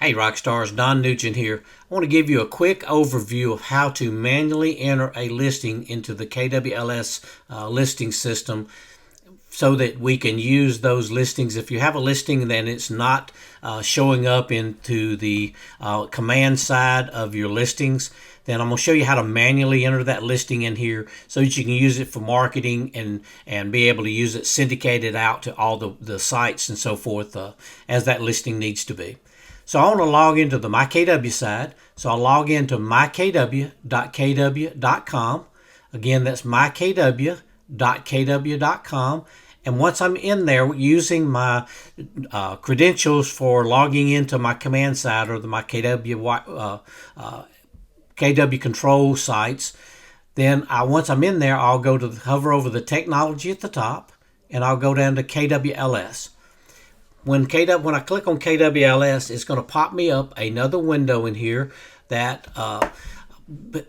Hey Rockstars, Don Nugent here. I want to give you a quick overview of how to manually enter a listing into the KWLS listing system so that we can use those listings. If you have a listing then it's not showing up into the command side of your listings, then I'm going to show you how to manually enter that listing in here so that you can use it for marketing and be able to use it, syndicate it out to all the sites and so forth as that listing needs to be. So I want to log into the MyKW side. So I'll log into mykw.kw.com. Again, that's mykw.kw.com. And once I'm in there using my credentials for logging into my command side or my KW control sites, then once I'm in there, I'll go to hover over the technology at the top, and I'll go down to KWLS. When I click on KWLS, it's going to pop me up another window in here that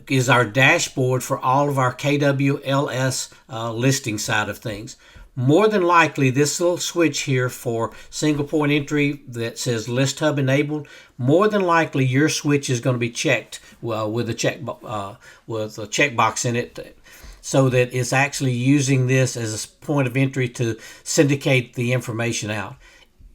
is our dashboard for all of our KWLS listing side of things. More than likely, this little switch here for single point entry that says List Hub enabled, more than likely your switch is going to be checked with a checkbox in it, so that it's actually using this as a point of entry to syndicate the information out.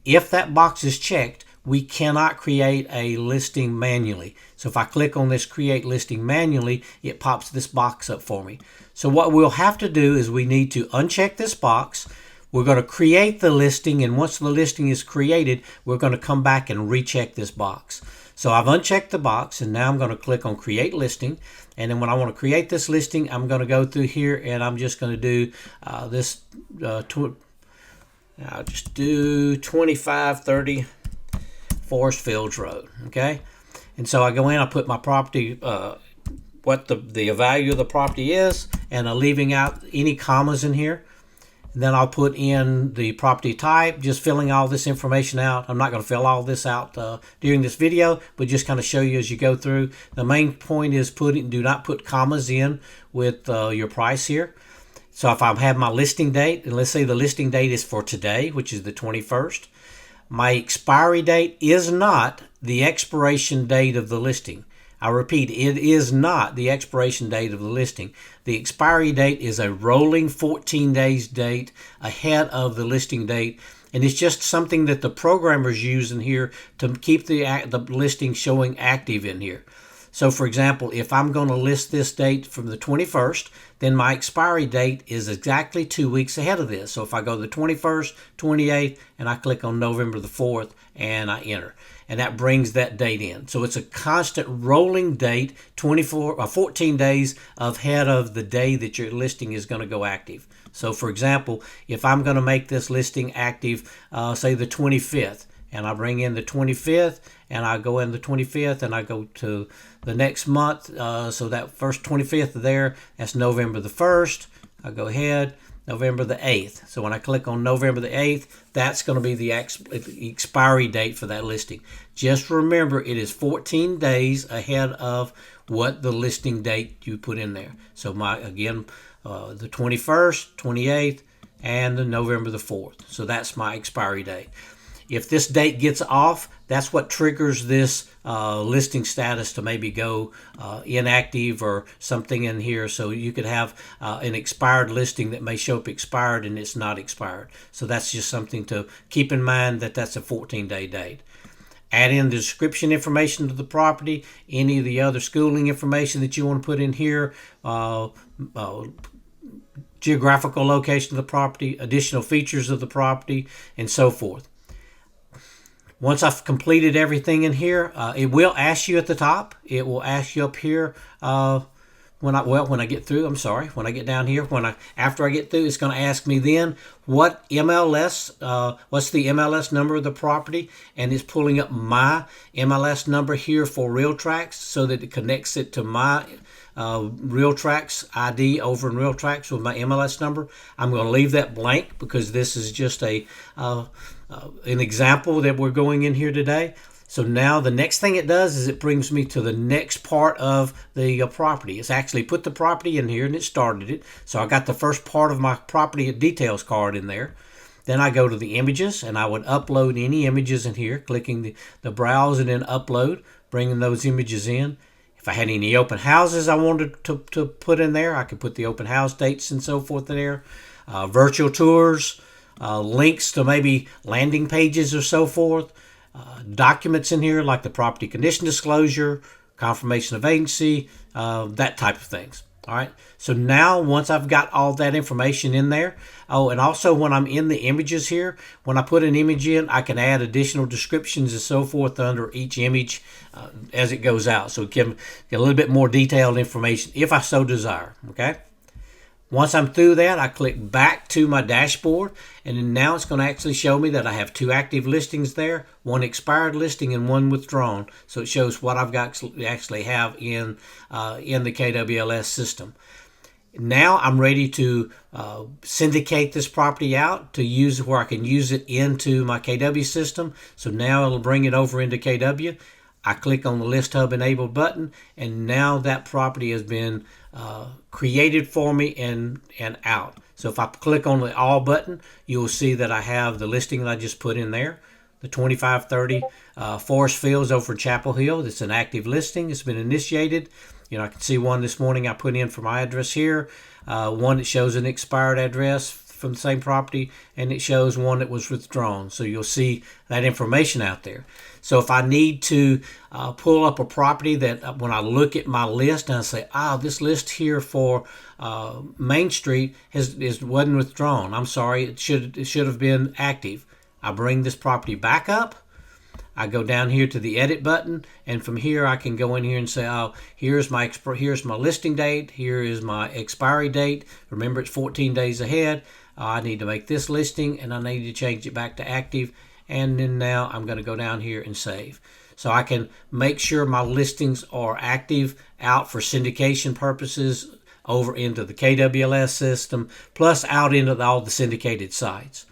If that box is checked, we cannot create a listing manually. So if I click on this create listing manually, it pops this box up for me. So what we'll have to do is we need to uncheck this box. We're going to create the listing, and once the listing is created, we're going to come back and recheck this box. So I've unchecked the box, and now I'm going to click on create listing. And then when I want to create this listing, I'm going to go through here and I'm just going to do I'll just do 2530 Forest Fields Road, okay? And so I go in, I put my property, what the value of the property is, and I'm leaving out any commas in here. And then I'll put in the property type, just filling all this information out. I'm not going to fill all this out during this video, but just kind of show you as you go through. The main point is do not put commas in with your price here. So if I have my listing date, and let's say the listing date is for today, which is the 21st, my expiry date is not the expiration date of the listing. I repeat, it is not the expiration date of the listing. The expiry date is a rolling 14 days date ahead of the listing date, and it's just something that the programmers use in here to keep the listing showing active in here. So for example, if I'm going to list this date from the 21st, then my expiry date is exactly 2 weeks ahead of this. So if I go to the 21st, 28th, and I click on November the 4th, and I enter, and that brings that date in. So it's a constant rolling date, 14 days ahead of the day that your listing is going to go active. So for example, if I'm going to make this listing active, say the 25th, and I bring in the 25th, and I go in the 25th, and I go to the next month. So that first 25th there, that's November the 1st. I go ahead, November the 8th. So when I click on November the 8th, that's going to be the expiry date for that listing. Just remember, it is 14 days ahead of what the listing date you put in there. So the 21st, 28th, and the November the 4th. So that's my expiry date. If this date gets off, that's what triggers this listing status to maybe go inactive or something in here. So you could have an expired listing that may show up expired and it's not expired. So that's just something to keep in mind, that that's a 14-day date. Add in the description information to the property, any of the other schooling information that you want to put in here, geographical location of the property, additional features of the property, and so forth. Once I've completed everything in here, it will ask you at the top. It will ask you up here when I get through. I'm sorry, when I get down here, after I get through, it's going to ask me then what MLS, what's the MLS number of the property, and it's pulling up my MLS number here for RealTrax so that it connects it to my RealTrax ID over in RealTrax with my MLS number. I'm going to leave that blank because this is just an example that we're going in here today. So now the next thing it does is it brings me to the next part of the property. It's actually put the property in here and it started it. So I got the first part of my property details card in there. Then I go to the images, and I would upload any images in here, clicking the browse and then upload, bringing those images in. If I had any open houses I wanted to put in there, I could put the open house dates and so forth in there. Virtual tours, links to maybe landing pages or so forth. Documents in here like the property condition disclosure, confirmation of agency, that type of things. All right. So now once I've got all that information in there, oh, and also when I'm in the images here, when I put an image in, I can add additional descriptions and so forth under each image as it goes out. So it can get a little bit more detailed information if I so desire. Okay. Once I'm through that, I click back to my dashboard, and then now it's going to actually show me that I have 2 active listings there, 1 expired listing and 1 withdrawn. So it shows what I've got actually have in the KWLS system. Now I'm ready to syndicate this property out to use where I can use it into my KW system. So now it'll bring it over into KW. I click on the List Hub Enabled button, and now that property has been created for me and out. So if I click on the All button, you'll see that I have the listing that I just put in there, the 2530 Forest Fields over Chapel Hill. It's an active listing. It's been initiated. You know, I can see one this morning I put in for my address here, one that shows an expired address from the same property, and it shows one that was withdrawn. So you'll see that information out there. So if I need to pull up a property that when I look at my list and I say, this list here for Main Street wasn't withdrawn. I'm sorry, it should have been active. I bring this property back up. I go down here to the edit button, and from here I can go in here and say, here's my listing date, here is my expiry date. Remember, it's 14 days ahead. I need to make this listing, and I need to change it back to active. And then now I'm going to go down here and save. So I can make sure my listings are active out for syndication purposes over into the KWLS system, plus out into all the syndicated sites.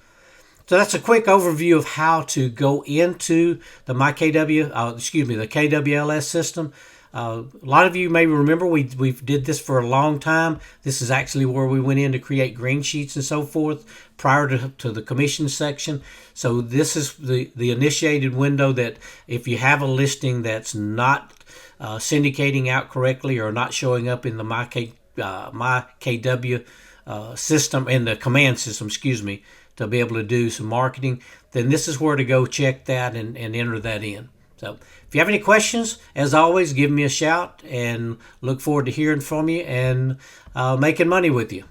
So that's a quick overview of how to go into the the KWLS system. A lot of you may remember we did this for a long time. This is actually where we went in to create green sheets and so forth prior to the commission section. So this is the initiated window that if you have a listing that's not syndicating out correctly or not showing up in the my KW system, in the command system, to be able to do some marketing, then this is where to go check that and enter that in. So if you have any questions, as always, give me a shout, and look forward to hearing from you and making money with you.